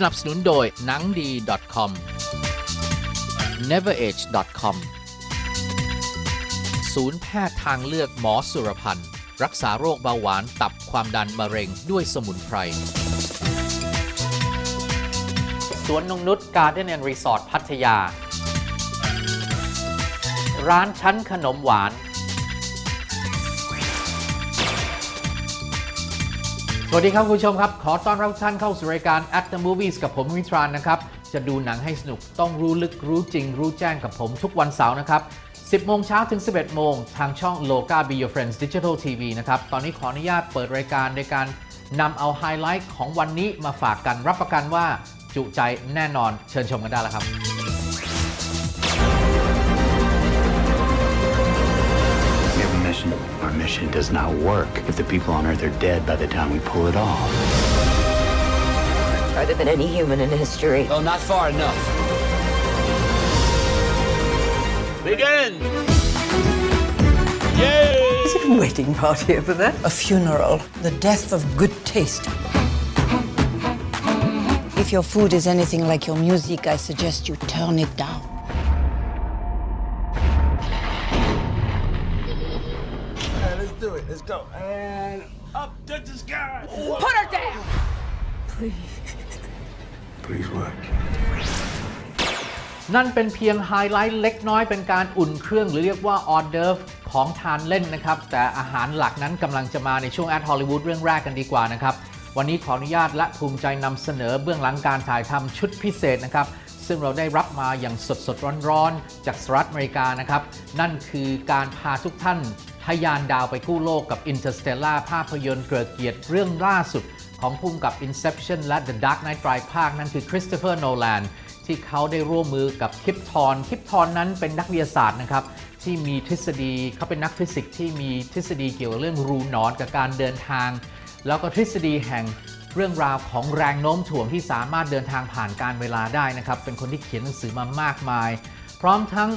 สนับสนุนโดยหนังดี .com neverage.com ศูนย์แพทย์ทางเลือกหมอสุรพันธ์รักษาโรคเบาหวานตับความดันมะเร็งด้วยสมุนไพรสวนนงนุชการ์เด้นแอนด์รีสอร์ทพัทยาร้านชั้นขนมหวานสวัสดีครับคุณผู้ชมครับขอต้อนรับท่านเข้าสู่รายการ TheMovies กับผมHenry Tran นะครับจะดูหนังให้สนุกต้องรู้ลึกรู้จริงรู้แจ้งกับผมทุกวันเสาร์นะครับ 10 โมงเช้าถึง 11 โมงทางช่อง LOCA Be Your Friends Digital TV นะครับตอนนี้ขออนุญาตเปิดรายการในการนำเอาไฮไลท์ของวันนี้มาฝากกันรับประกันว่าจุใจแน่นอนเชิญชมกันได้แล้วครับOur mission does not work if the people on Earth are dead by the time we pull it off. Farther than any human in history. Oh, not far enough. Begin! Yay! Is it a wedding party over there? A funeral. The death of good taste. If your food is anything like your music, I suggest you turn it down.Let's go. And up to the sky. Put her down! Please what? นั่นเป็นเพียงไฮไลท์เล็กน้อยเป็นการอุ่นเครื่องหรือเรียกว่าออเดิร์ฟของทานเล่นนะครับแต่อาหารหลักนั้นกำลังจะมาในช่วงแอดฮอลลีวูดเรื่องแรกกันดีกว่านะครับวันนี้ขออนุญาตและภูมิใจนำเสนอเบื้องหลังการถ่ายทำชุดพิเศษนะครับซึ่งเราได้รับมาอย่างสดๆร้อนๆจากสหรัฐอเมริกานะครับนั่นคือการพาทุกท่านทะยานดาวไปกู้โลกกับ Interstellar ภาพยนตร์เกิดเกียรติเรื่องล่าสุดของผู้กำกับ Inception และ The Dark Knight ปลายภาคนั่นคือคริสโตเฟอร์โนแลนที่เขาได้ร่วมมือกับคิปทอนนั้นเป็นนักวิทยาศาสตร์นะครับที่มีทฤษฎีเขาเป็นนักฟิสิกส์ที่มีทฤษฎีเกี่ยวกับเรื่องรูนอนกับการเดินทางแล้วก็ทฤษฎีแห่งเรื่องราวของแรงโน้มถ่วงที่สามารถเดินทางผ่านการเวลาได้นะครับเป็นคนที่เขียนหนังสือมามากมายพร้อมทั้ง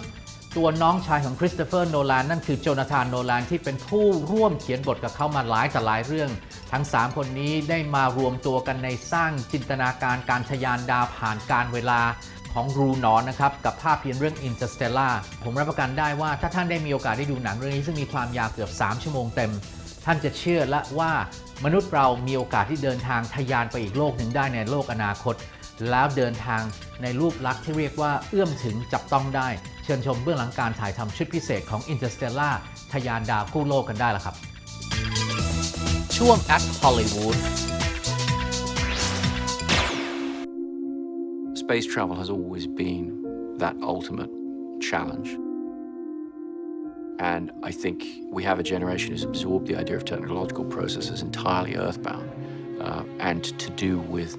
ตัวน้องชายของคริสโตเฟอร์โนแลนนั่นคือโจนาธานโนแลนที่เป็นผู้ร่วมเขียนบทกับเขามาหลายต่อหลายเรื่องทั้ง3คนนี้ได้มารวมตัวกันในสร้างจินตนาการการทะยานดาวผ่านการเวลาของรูนอนนะครับกับภาพยนตร์เรื่อง Interstellar ผมรับประกันได้ว่าถ้าท่านได้มีโอกาสได้ดูหนังเรื่องนี้ซึ่งมีความยาวเกือบ3 ชั่วโมงเต็มท่านจะเชื่อและว่ามนุษย์เรามีโอกาสที่เดินทางทะยานไปอีกโลกหนึ่งได้ในโลกอนาคตแล้วเดินทางในรูปลักษณ์ที่เรียกว่าเอื้อมถึงจับต้องได้เชิญชมเบื้องหลังการถ่ายทำชุดพิเศษของ Interstellar ทะยานดาวกู้โลกกันได้แล้วครับช่วง at Hollywood Space travel has always been that ultimate challenge. And I think we have a generation who's absorbed the idea of technological processes entirely earthbound and to do with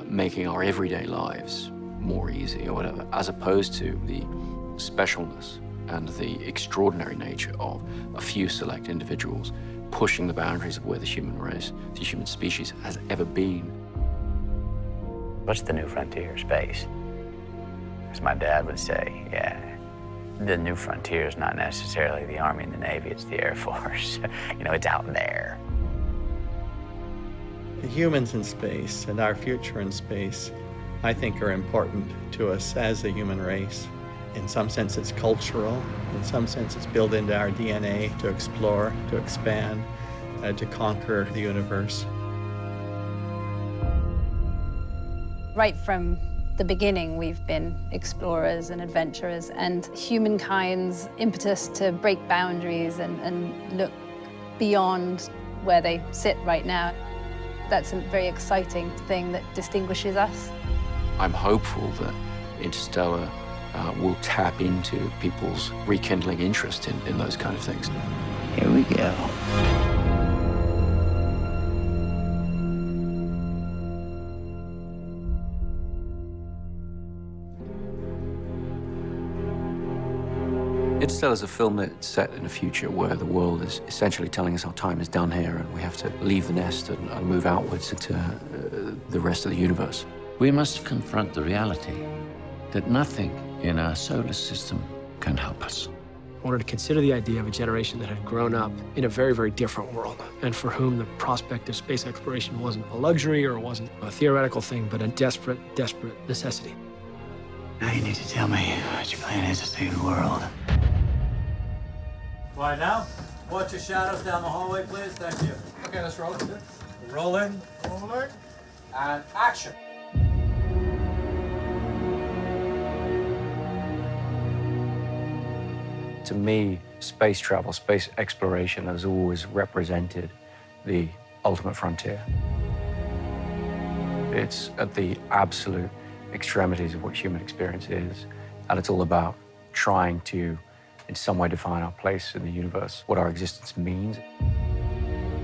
making our everyday lives more easy or whatever, as opposed to the specialness and the extraordinary nature of a few select individuals pushing the boundaries of where the human race, the human species has ever been. What's the new frontier? Space. As my dad would say, yeah, the new frontier is not necessarily the Army and the Navy, it's the Air Force. It's out there. The humans in space and our future in space, I think, are important to us as a human race. In some sense, it's cultural. In some sense, it's built into our DNA to explore, to expand, to conquer the universe. Right from the beginning, we've been explorers and adventurers, and humankind's impetus to break boundaries and look beyond where they sit right now, that's a very exciting thing that distinguishes us. I'm hopeful that Interstellar will tap into people's rekindling interest in those kind of things. Here we go. Interstellar is a film that's set in a future where the world is essentially telling us our time is done here and we have to leave the nest and move outwards into the rest of the universe. We must confront the reality that nothing in our solar system can help us. I wanted to consider the idea of a generation that had grown up in a very, very different world, and for whom the prospect of space exploration wasn't a luxury or wasn't a theoretical thing, but a desperate, desperate necessity. Now you need to tell me what your plan is to save the world. Quiet now. Watch your shadows down the hallway, please. Thank you. Okay, let's roll. Rolling. Rolling. And action. To me, space travel, space exploration has always represented the ultimate frontier. It's at the absolute extremities of what human experience is, and it's all about trying to, in some way, define our place in the universe, what our existence means.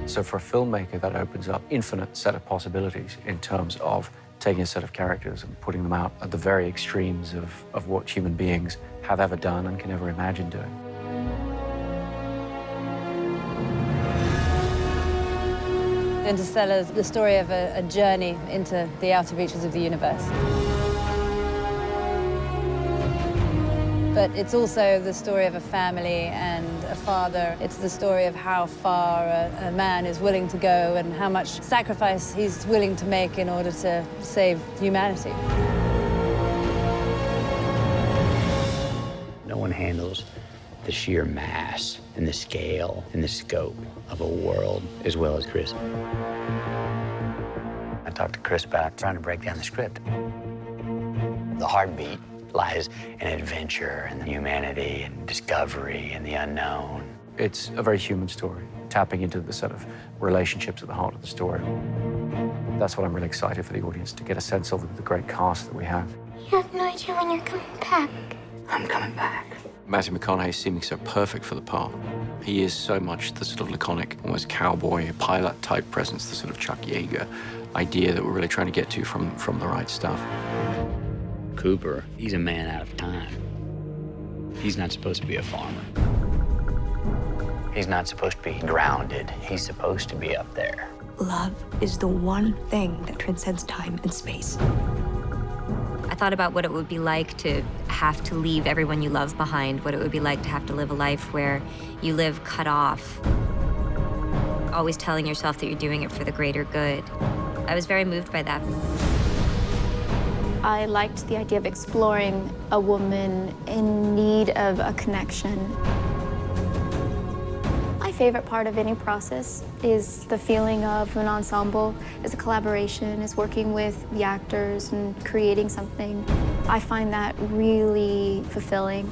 So for a filmmaker, that opens up infinite set of possibilities in terms of taking a set of characters and putting them out at the very extremes of what human beings have ever done and can ever imagine doing. Interstellar is the story of a journey into the outer reaches of the universe. But it's also the story of a family and a father. It's the story of how far a man is willing to go and how much sacrifice he's willing to make in order to save humanity. No one handles the sheer mass and the scale and the scope of a world as well as Chris. I talked to Chris about trying to break down the script. The heartbeat lies in adventure and humanity and discovery and the unknown. It's a very human story, tapping into the set of relationships at the heart of the story. That's what I'm really excited for the audience to get a sense of the great cast that we have. You have no idea when you're coming back. I'm coming back. Matthew McConaughey is seeming so perfect for the part. He is so much the sort of laconic, almost cowboy, pilot-type presence, the sort of Chuck Yeager idea that we're really trying to get to from the right stuff. Cooper, he's a man out of time. He's not supposed to be a farmer. He's not supposed to be grounded. He's supposed to be up there. Love is the one thing that transcends time and space. I thought about what it would be like to have to leave everyone you love behind, what it would be like to have to live a life where you live cut off, always telling yourself that you're doing it for the greater good. I was very moved by that. I liked the idea of exploring a woman in need of a connection. My favorite part of any process is the feeling of an ensemble, is a collaboration, is working with the actors and creating something. I find that really fulfilling.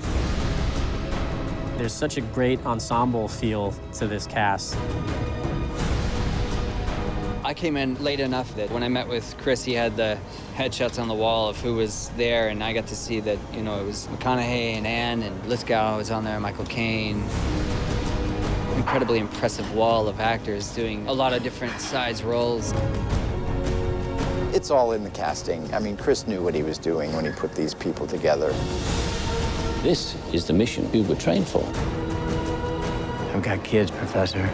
There's such a great ensemble feel to this cast. I came in late enough that when I met with Chris, he had the headshots on the wall of who was there, and I got to see that, you know, it was McConaughey and Anne, and Lithgow was on there, Michael Caine. Incredibly impressive wall of actors doing a lot of different size roles. It's all in the casting. I mean, Chris knew what he was doing when he put these people together. This is the mission we were trained for. I've got kids, Professor.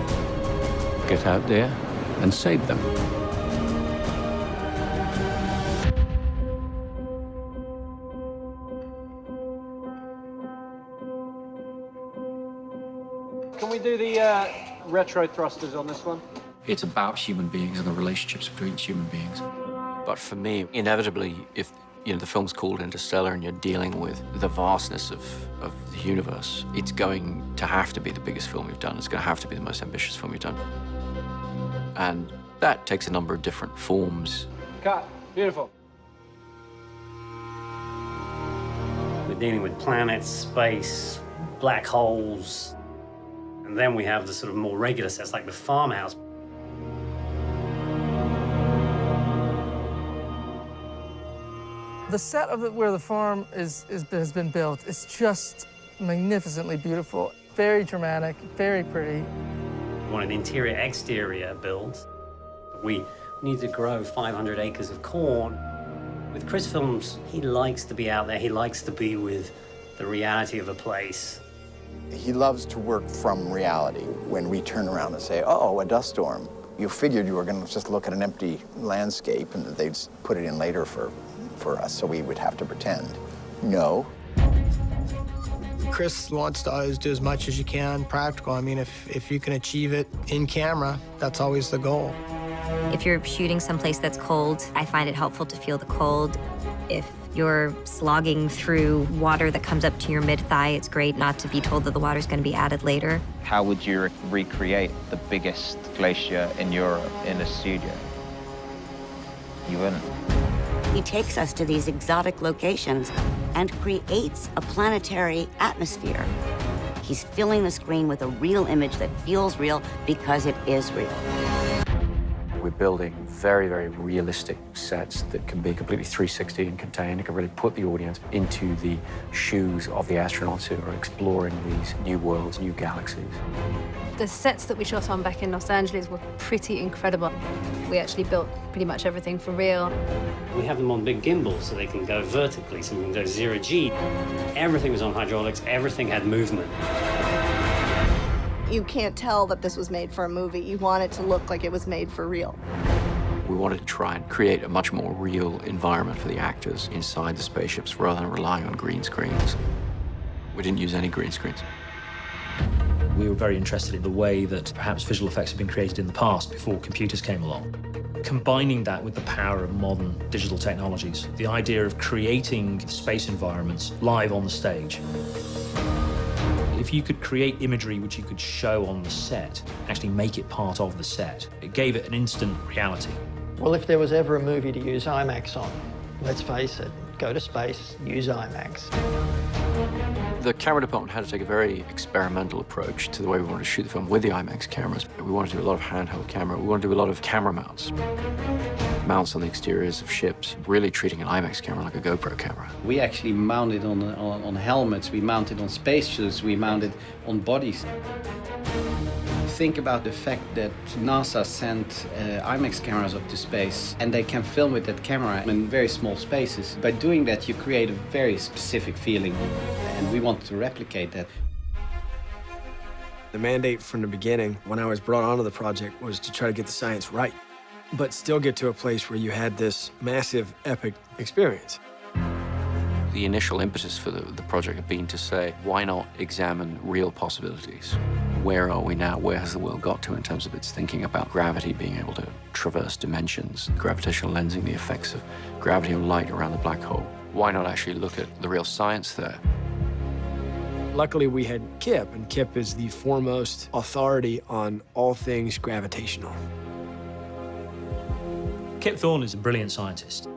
Get out there and save them. Can we do the retro thrusters on this one? It's about human beings and the relationships between human beings. But for me, inevitably, if the film's called Interstellar and you're dealing with the vastness of the universe, it's going to have to be the biggest film we've done. It's going to have to be the most ambitious film we've done. And that takes a number of different forms. Cut. Beautiful. We're dealing with planets, space, black holes, and then we have the sort of more regular sets like the farmhouse. The set of where the farm has been built is just magnificently beautiful, very dramatic, very pretty. We want an interior-exterior build. We need to grow 500 acres of corn. With Chris Films, he likes to be out there. He likes to be with the reality of a place. He loves to work from reality. When we turn around and say, oh, a dust storm, you figured you were going to just look at an empty landscape and they'd put it in later for us, so we would have to pretend. No. Chris wants to always do as much as you can practical. I mean, if you can achieve it in camera, that's always the goal. If you're shooting someplace that's cold, I find it helpful to feel the cold. If you're slogging through water that comes up to your mid-thigh, it's great not to be told that the water's going to be added later. How would you recreate the biggest glacier in Europe in a studio? You wouldn't. He takes us to these exotic locations and creates a planetary atmosphere. He's filling the screen with a real image that feels real because it is real. We're building very, very realistic sets that can be completely 360 and contained. It can really put the audience into the shoes of the astronauts who are exploring these new worlds, new galaxies. The sets that we shot on back in Los Angeles were pretty incredible. We actually built pretty much everything for real. We have them on big gimbals so they can go vertically, so we can go 0G. Everything was on hydraulics, everything had movement. You can't tell that this was made for a movie. You want it to look like it was made for real. We wanted to try and create a much more real environment for the actors inside the spaceships rather than relying on green screens. We didn't use any green screens. We were very interested in the way that perhaps visual effects had been created in the past before computers came along. Combining that with the power of modern digital technologies, the idea of creating space environments live on the stage. If you could create imagery which you could show on the set, actually make it part of the set, it gave it an instant reality. Well, if there was ever a movie to use IMAX on, let's face it, go to space, use IMAX. The camera department had to take a very experimental approach to the way we wanted to shoot the film with the IMAX cameras. We wanted to do a lot of handheld camera. We wanted to do a lot of camera mounts. Mounts on the exteriors of ships, really treating an IMAX camera like a GoPro camera. We actually mounted on helmets, we mounted on spacesuits, we mounted on bodies. Think about the fact that NASA sent IMAX cameras up to space and they can film with that camera in very small spaces. By doing that, you create a very specific feeling, and we want to replicate that. The mandate from the beginning, when I was brought onto the project, was to try to get the science right, but still get to a place where you had this massive, epic experience. The initial impetus for the project had been to say, why not examine real possibilities? Where are we now? Where has the world got to in terms of its thinking about gravity being able to traverse dimensions, gravitational lensing, the effects of gravity and light around the black hole? Why not actually look at the real science there? Luckily, we had Kip, and Kip is the foremost authority on all things gravitational. Kip Thorne is a brilliant scientist,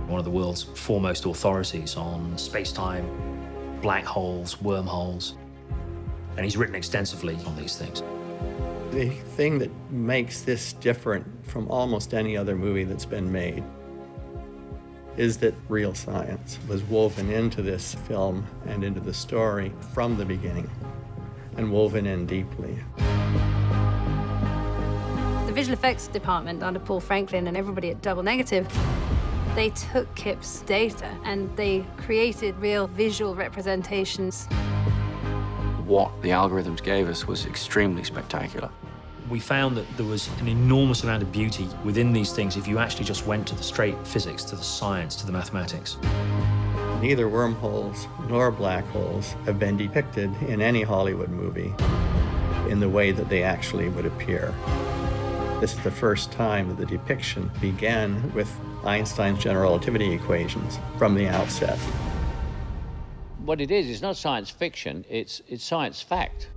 one of the world's foremost authorities on space-time, black holes, wormholes, and he's written extensively on these things. The thing that makes this different from almost any other movie that's been made is that real science was woven into this film and into the story from the beginning, and woven in deeply. The visual effects department under Paul Franklin and everybody at Double Negative, they took Kip's data and they created real visual representations. What the algorithms gave us was extremely spectacular. We found that there was an enormous amount of beauty within these things if you actually just went to the straight physics, to the science, to the mathematics. Neither wormholes nor black holes have been depicted in any Hollywood movie in the way that they actually would appear. This is the first time that the depiction began with Einstein's general relativity equations from the outset. What it is not science fiction, it's science fact.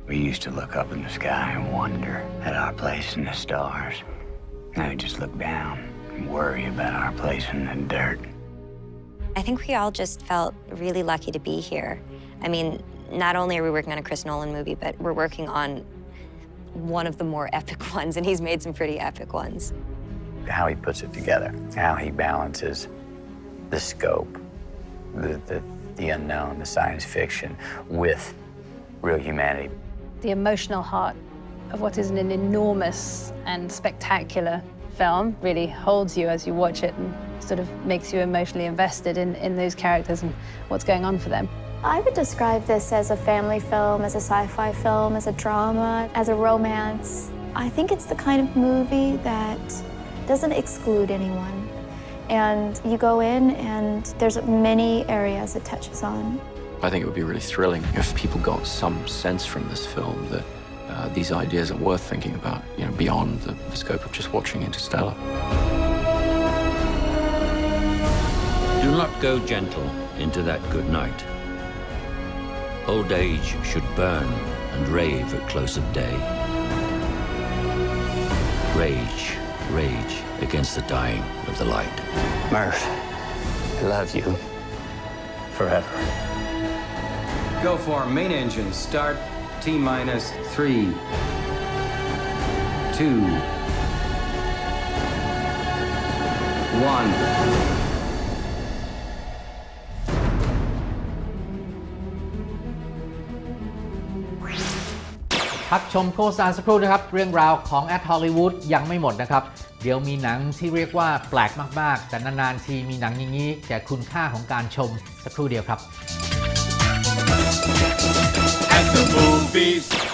We used to look up in the sky and wonder at our place in the stars. Now we just look down and worry about our place in the dirt. I think we all just felt really lucky to be here. I mean, not only are we working on a Chris Nolan movie, but we're working on one of the more epic ones, and he's made some pretty epic ones. How he puts it together, how he balances the scope, the unknown, the science fiction, with real humanity. The emotional heart of what is an enormous and spectacular film really holds you as you watch it and sort of makes you emotionally invested in those characters and what's going on for them. I would describe this as a family film, as a sci-fi film, as a drama, as a romance. I think it's the kind of movie that doesn't exclude anyone. And you go in and there's many areas it touches on. I think it would be really thrilling if people got some sense from this film that these ideas are worth thinking about, beyond the scope of just watching Interstellar. Do not go gentle into that good night. Old age should burn and rave at close of day. Rage, rage against the dying of the light. Murph, I love you. Forever. Go for main engine start. T-minus 3, 2, 1. พักชมโฆษณาสักครู่นะครับเรื่องราวของ At Hollywood ยังไม่หมดนะครับเดี๋ยวมีหนังที่เรียกว่าแปลกมากๆแต่นานๆทีมีหนังอย่างนี้แก่คุณค่าของการชมสักครู่เดียวครับ At the movies.